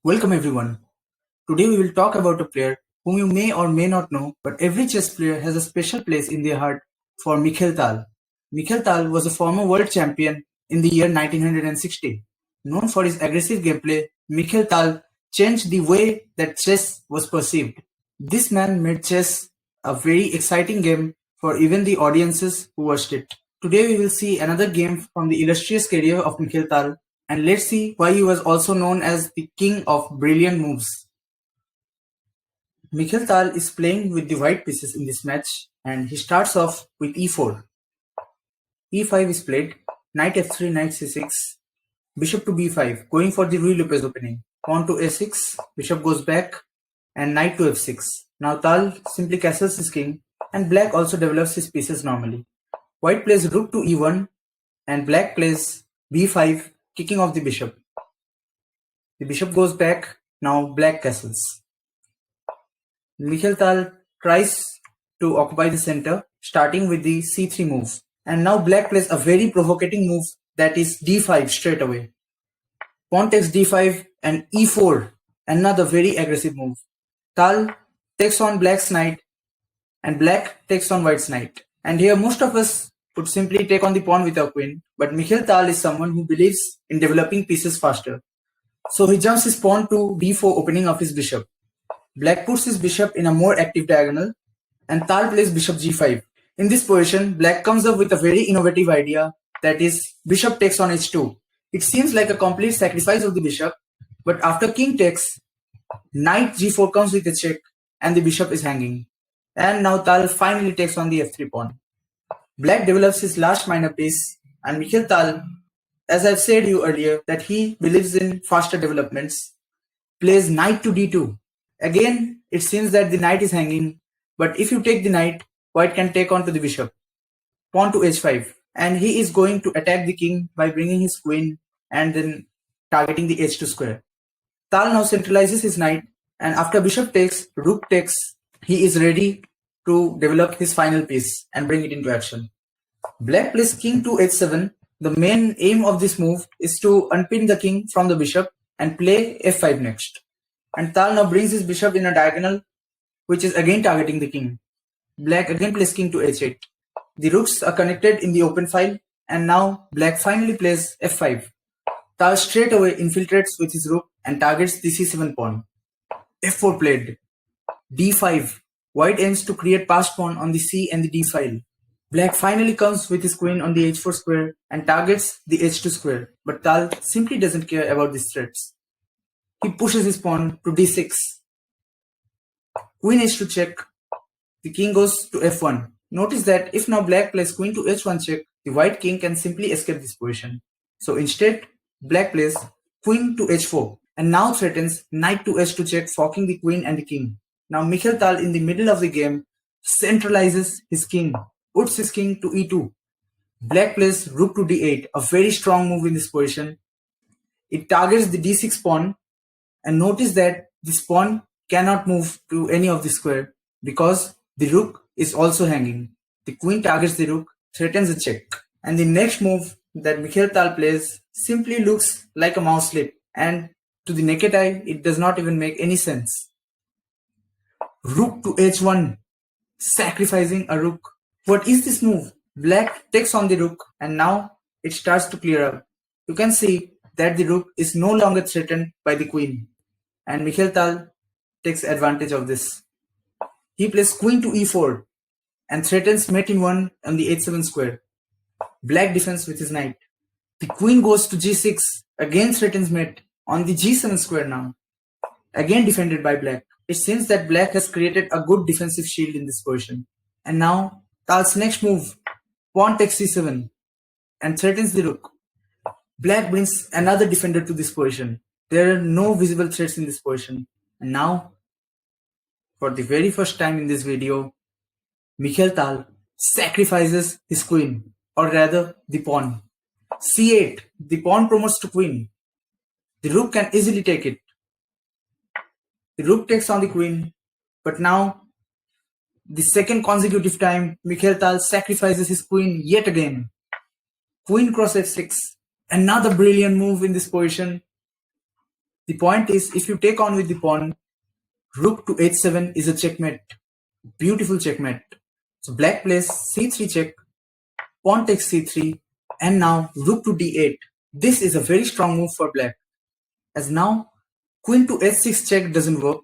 Welcome everyone. Today we will talk about a player whom you may or may not know, but every chess player has a special place in their heart for Mikhail Tal. Mikhail Tal was a former world champion in the year 1960. Known for his aggressive gameplay, Mikhail Tal changed the way that chess was perceived. This man made chess a very exciting game for even the audiences who watched it. Today we will see another game from the illustrious career of Mikhail Tal, and let's see why he was also known as the king of brilliant moves. Mikhail Tal is playing with the white pieces in this match, and he starts off with e4. e5 is played, knight f3, knight c6, bishop to b5, going for the Ruy Lopez opening. Pawn to a6, bishop goes back, and knight to f6. Now Tal simply castles his king, and black also develops his pieces normally. White plays rook to e1, and black plays b5, kicking off the bishop. The bishop goes back, now black castles. Mikhail Tal tries to occupy the center, starting with the c3 move. And now black plays a very provocating move, that is d5 straight away. Pawn takes d5 and e4, another very aggressive move. Tal takes on black's knight and black takes on white's knight. And here most of us would simply take on the pawn with our queen, but Mikhail Tal is someone who believes in developing pieces faster. So he jumps his pawn to d4, opening up his bishop. Black puts his bishop in a more active diagonal, and Tal plays bishop g5. In this position, black comes up with a very innovative idea, that is, bishop takes on h2. It seems like a complete sacrifice of the bishop, but after king takes, knight g4 comes with a check, and the bishop is hanging. And now Tal finally takes on the f3 pawn. Black develops his last minor piece, and Mikhail Tal, as I've said you earlier, that he believes in faster developments, plays knight to d2. Again, it seems that the knight is hanging, but if you take the knight, white can take on to the bishop. Pawn to h5, and he is going to attack the king by bringing his queen and then targeting the h2 square. Tal now centralizes his knight, and after bishop takes, rook takes, he is ready to develop his final piece and bring it into action. Black plays king to h7. The main aim of this move is to unpin the king from the bishop and play f5 next. And Tal now brings his bishop in a diagonal, which is again targeting the king. Black again plays king to h8. The rooks are connected in the open file, and now black finally plays f5. Tal straight away infiltrates with his rook and targets the c7 pawn. f4 played. d5. White aims to create passed pawn on the c and the d file. Black finally comes with his queen on the h4 square and targets the h2 square, but Tal simply doesn't care about these threats. He pushes his pawn to d6. Queen h2 check. The king goes to f1. Notice that if now black plays queen to h1 check, the white king can simply escape this position. So instead, black plays queen to h4 and now threatens knight to h2 check, forking the queen and the king. Now Mikhail Tal in the middle of the game centralizes his king, puts his king to e2. Black plays rook to d8, a very strong move in this position. It targets the d6 pawn, and notice that this pawn cannot move to any of the square because the rook is also hanging. The queen targets the rook, threatens a check. And the next move that Mikhail Tal plays simply looks like a mouse slip, and to the naked eye, it does not even make any sense. Rook to h1, sacrificing a rook. What is this move? Black takes on the rook, and now it starts to clear up. You can see that the rook is no longer threatened by the queen, and Mikhail Tal takes advantage of this. He plays queen to e4 and threatens mate in 1 on the h7 square. Black defends with his knight. The queen goes to g6, again threatens mate on the g7 square now, again defended by black. It seems that black has created a good defensive shield in this position. And now Tal's next move, pawn takes c7 and threatens the rook. Black brings another defender to this position. There are no visible threats in this position. And now, for the very first time in this video, Mikhail Tal sacrifices his queen, or rather the pawn. c8, the pawn promotes to queen. The rook can easily take it. The rook takes on the queen, but now, the second consecutive time, Mikhail Tal sacrifices his queen yet again. Queen cross f6, another brilliant move in this position. The point is, if you take on with the pawn, rook to h7 is a checkmate. Beautiful checkmate. So black plays c3 check, pawn takes c3, and now rook to d8. This is a very strong move for black, as now queen to h6 check doesn't work,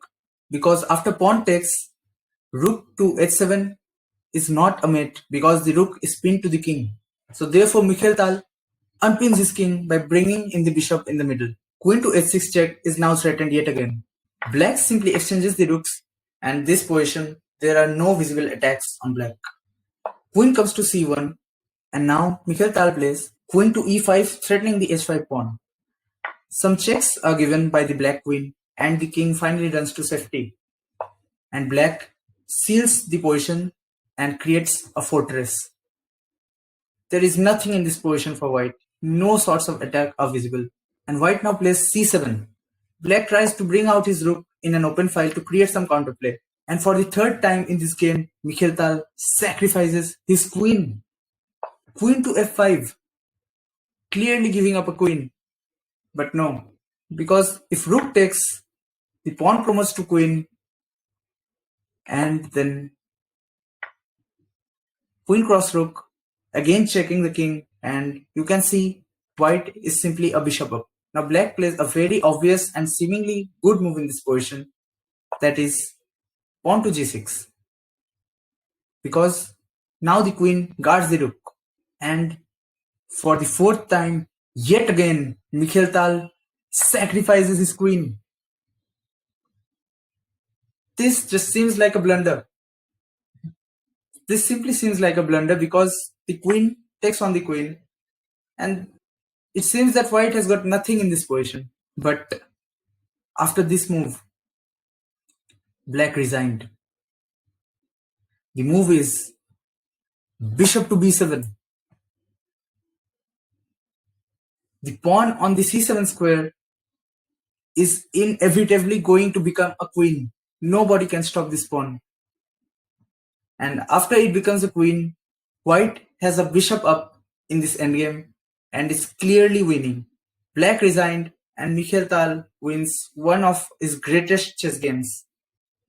because after pawn takes, rook to h7 is not a mate because the rook is pinned to the king. So therefore Mikhail Tal unpins his king by bringing in the bishop in the middle. Queen to h6 check is now threatened yet again. Black simply exchanges the rooks, and this position there are no visible attacks on black. Queen comes to c1, and now Mikhail Tal plays queen to e5, threatening the h5 pawn. Some checks are given by the black queen, and the king finally runs to safety. And black seals the position and creates a fortress. There is nothing in this position for white. No sorts of attack are visible. And white now plays c7. Black tries to bring out his rook in an open file to create some counterplay. And for the third time in this game, Mikhail Tal sacrifices his queen. Queen to f5. Clearly giving up a queen. But no. Because if rook takes, the pawn promotes to queen. And then queen cross rook. Again checking the king. And you can see white is simply a bishop up. Now black plays a very obvious and seemingly good move in this position, that is pawn to g6, because now the queen guards the rook, and for the fourth time yet again Mikhail Tal sacrifices his queen. This just seems like a blunder. This simply seems like a blunder because the queen takes on the queen, and it seems that white has got nothing in this position. But after this move, black resigned. The move is bishop to b7. The pawn on the c7 square is inevitably going to become a queen. Nobody can stop this pawn. And after it becomes a queen, white has a bishop up in this endgame and is clearly winning. Black resigned, and Mikhail Tal wins one of his greatest chess games.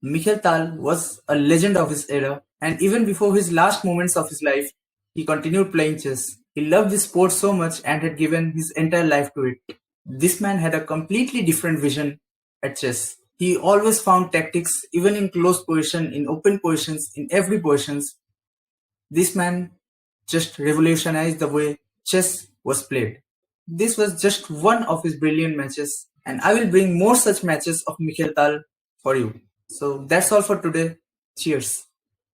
Mikhail Tal was a legend of his era, and even before his last moments of his life, he continued playing chess. He loved the sport so much and had given his entire life to it. This man had a completely different vision at chess. He always found tactics, even in close position, in open positions, in every positions. This man just revolutionized the way chess was played. This was just one of his brilliant matches, and I will bring more such matches of Mikhail Tal for you. So that's all for today. Cheers.